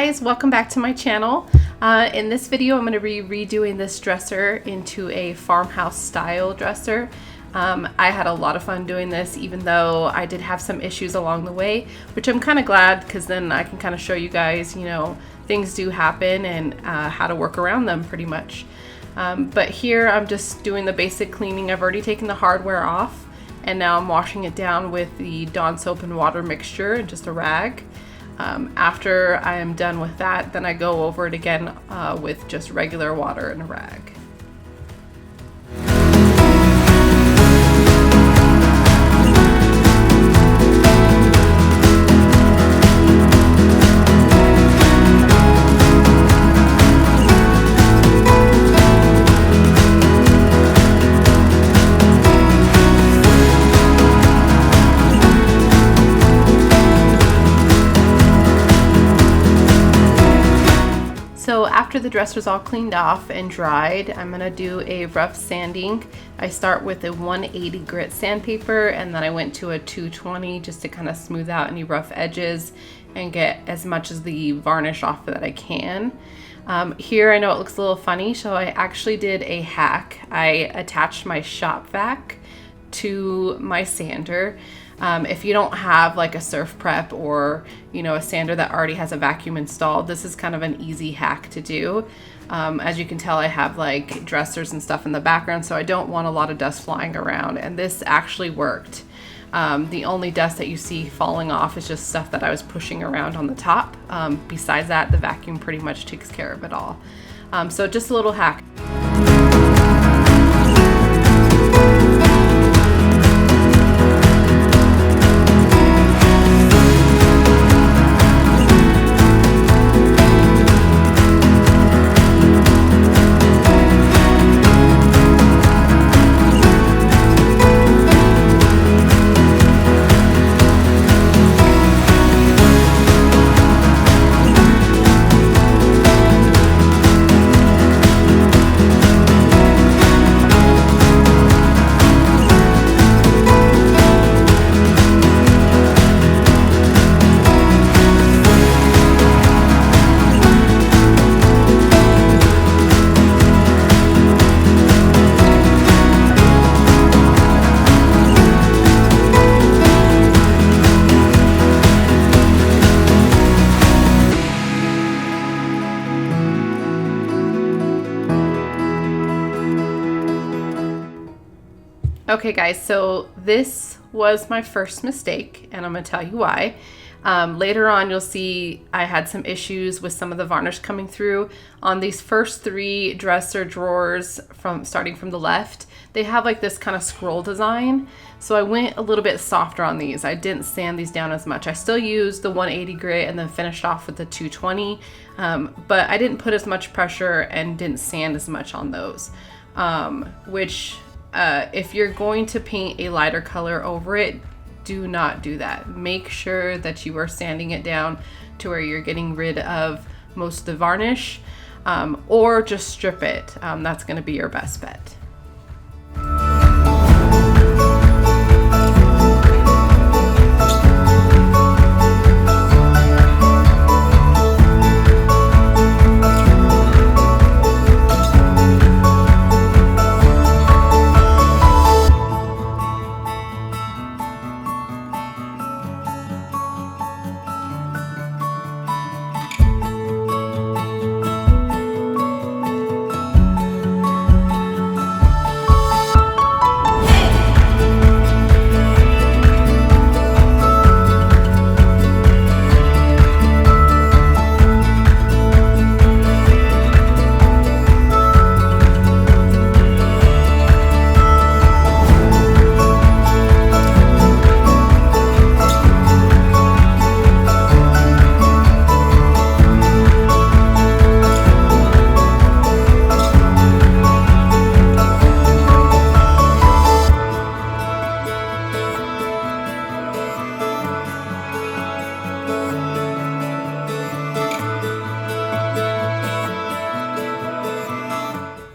guys, welcome back to my channel. In this video I'm going to be redoing this dresser into a farmhouse style dresser. I had a lot of fun doing this, even though I did have some issues along the way, which I'm kind of glad, because then I can kind of show you guys, you know, things do happen and how to work around them pretty much. But here I'm just doing the basic cleaning. I've already taken the hardware off and now I'm washing it down with the Dawn soap and water mixture and just a rag. After I am done with that, then I go over it again with just regular water and a rag. So after the dresser's all cleaned off and dried, I'm gonna do a rough sanding. I start with a 180 grit sandpaper and then I went to a 220 just to kind of smooth out any rough edges and get as much of the varnish off that I can. Here I know it looks a little funny, so I actually did a hack. I attached my shop vac to my sander. If you don't have like a surf prep or, you know, a sander that already has a vacuum installed, this is kind of an easy hack to do. As you can tell, I have like dressers and stuff in the background, so I don't want a lot of dust flying around, and this actually worked. The only dust that you see falling off is just stuff that I was pushing around on the top. Besides that, the vacuum pretty much takes care of it all. So just a little hack. Okay guys, so this was my first mistake and I'm gonna tell you why. Later on you'll see I had some issues with some of the varnish coming through on these first three dresser drawers starting from the left. They have like this kind of scroll design, so I went a little bit softer on these. I didn't sand these down as much. I still used the 180 grit and then finished off with the 220, but I didn't put as much pressure and didn't sand as much on those, if you're going to paint a lighter color over it, do not do that. Make sure that you are sanding it down to where you're getting rid of most of the varnish, or just strip it. That's going to be your best bet.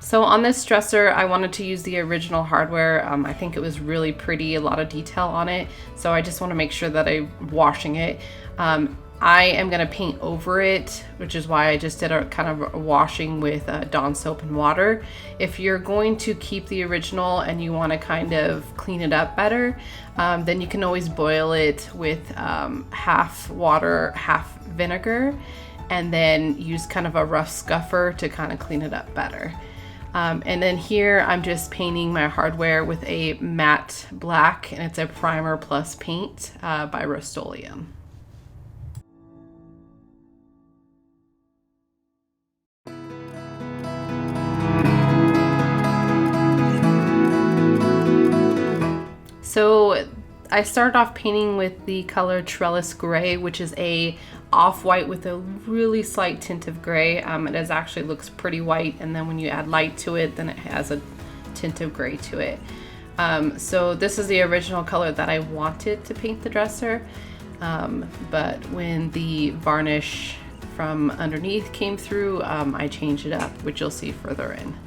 So on this dresser, I wanted to use the original hardware. I think it was really pretty, a lot of detail on it. So I just want to make sure that I'm washing it. I am going to paint over it, which is why I just did a kind of a washing with Dawn soap and water. If you're going to keep the original and you want to kind of clean it up better, then you can always boil it with half water, half vinegar, and then use kind of a rough scuffer to kind of clean it up better. And then here I'm just painting my hardware with a matte black, and it's a primer plus paint by Rust-Oleum. So I started off painting with the color Trellis Gray, which is a off-white with a really slight tint of gray. It actually looks pretty white, and then when you add light to it, then it has a tint of gray to it. So this is the original color that I wanted to paint the dresser, but when the varnish from underneath came through, I changed it up, which you'll see further in.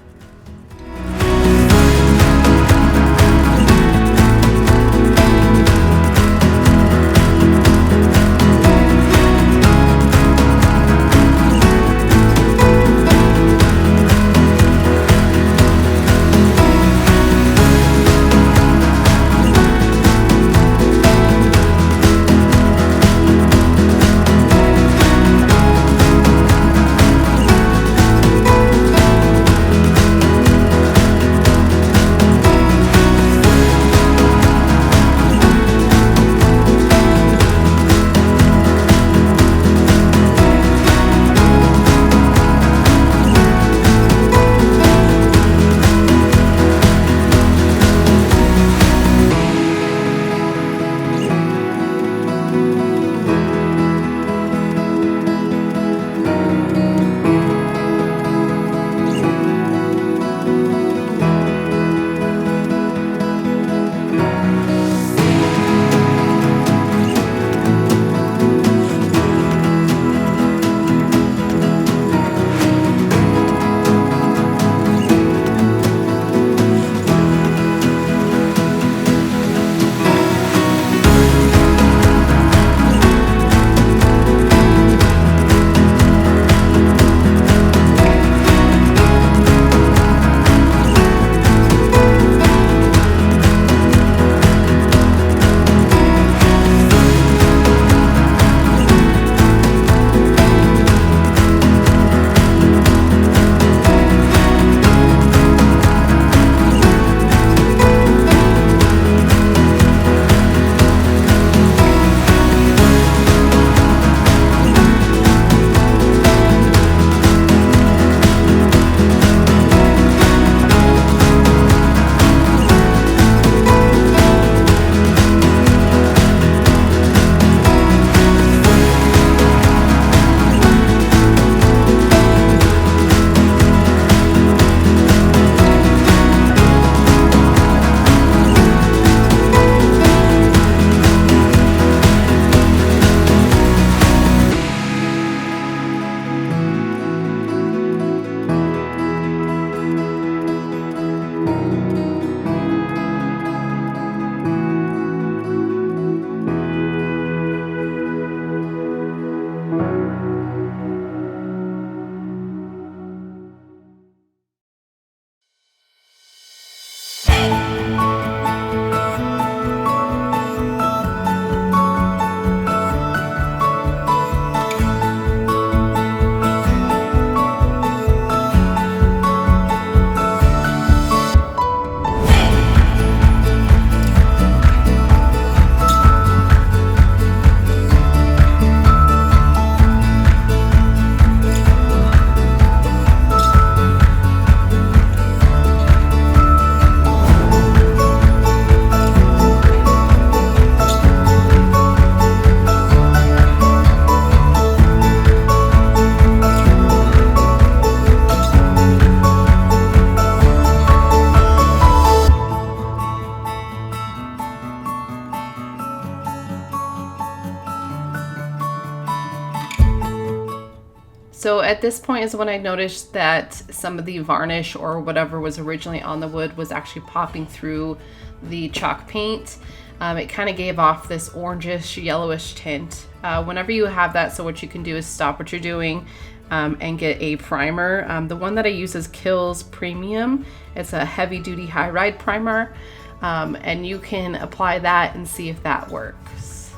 So at this point is when I noticed that some of the varnish or whatever was originally on the wood was actually popping through the chalk paint. It kind of gave off this orangish, yellowish tint. Whenever you have that, so what you can do is stop what you're doing and get a primer. The one that I use is Kills Premium. It's a heavy duty high ride primer, and you can apply that and see if that works.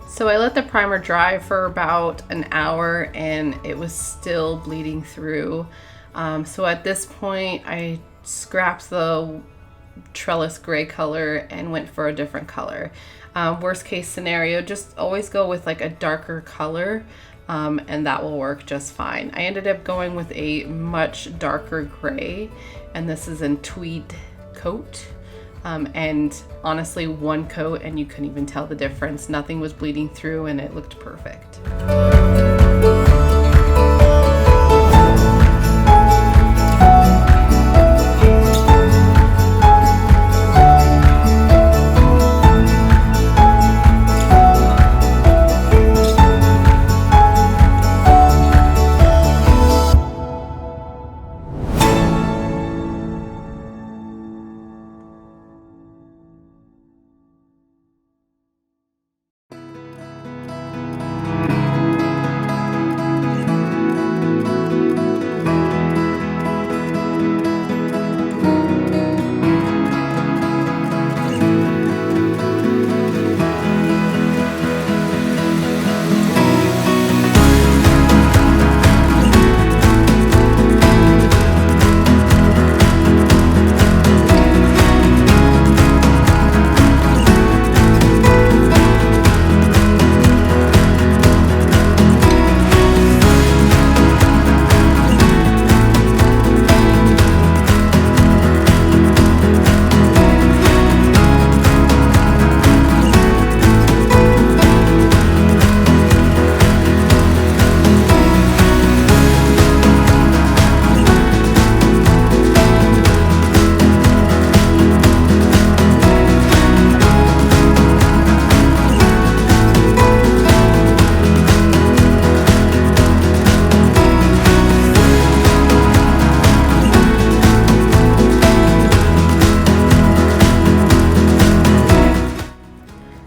So I let the primer dry for about an hour and it was still bleeding through. So at this point I scrapped the Trellis gray color and went for a different color. Worst case scenario, just always go with like a darker color, and that will work just fine. I ended up going with a much darker gray, and this is in Tweed coat. And honestly, one coat and you couldn't even tell the difference. Nothing was bleeding through and it looked perfect.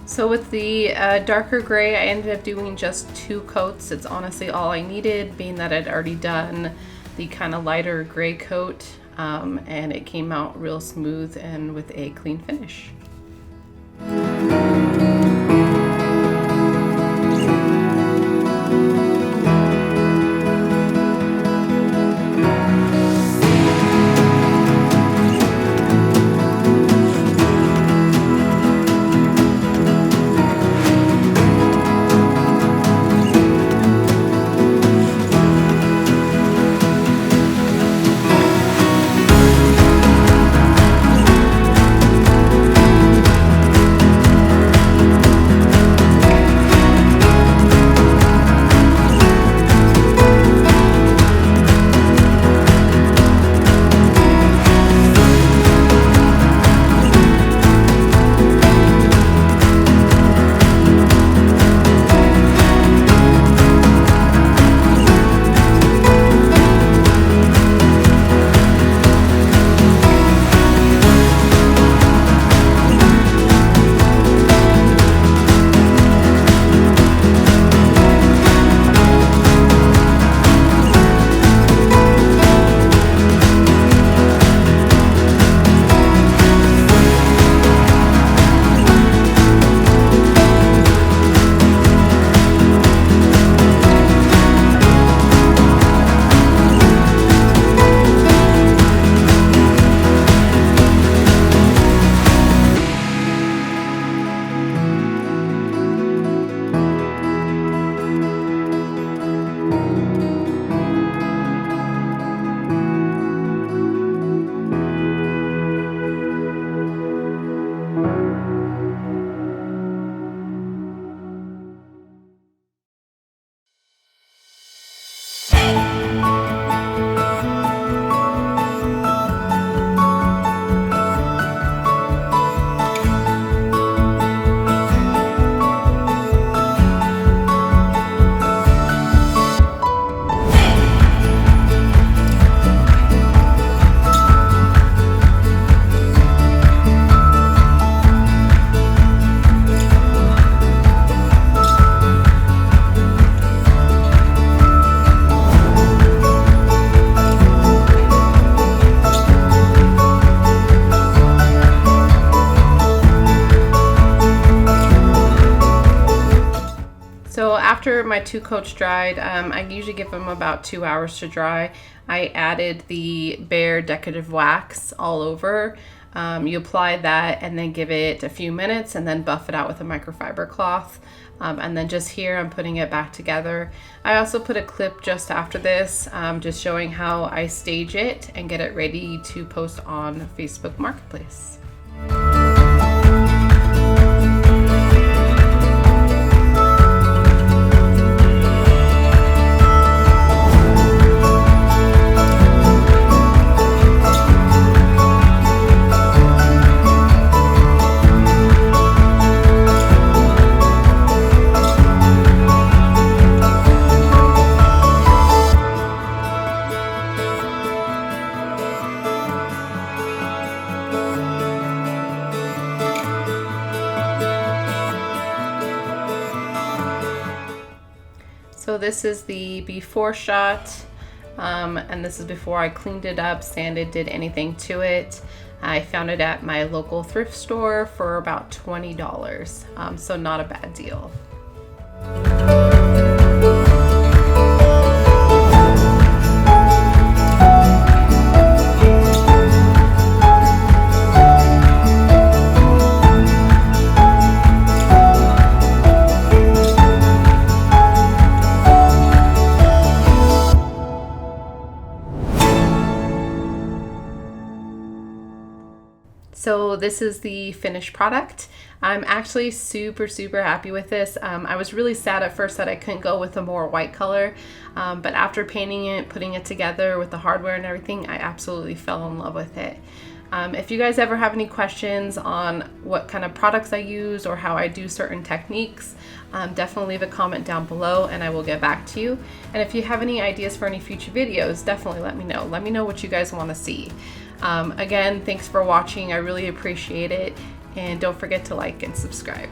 So with the darker gray, I ended up doing just 2 coats. It's honestly all I needed, being that I'd already done the kind of lighter gray coat, and it came out real smooth and with a clean finish. after my 2 coats dried, I usually give them about 2 hours to dry. I added the Behr Decorative Wax all over. You apply that and then give it a few minutes and then buff it out with a microfiber cloth. And then just here I'm putting it back together. I also put a clip just after this, just showing how I stage it and get it ready to post on Facebook Marketplace. So this is the before shot, and this is before I cleaned it up, sanded, did anything to it. I found it at my local thrift store for about $20, so not a bad deal. So this is the finished product. I'm actually super happy with this. I was really sad at first that I couldn't go with a more white color, but after painting it, putting it together with the hardware and everything, I absolutely fell in love with it. If you guys ever have any questions on what kind of products I use or how I do certain techniques, definitely leave a comment down below and I will get back to you. And if you have any ideas for any future videos, definitely let me know. Let me know what you guys want to see. Again, thanks for watching. I really appreciate it. And don't forget to like and subscribe.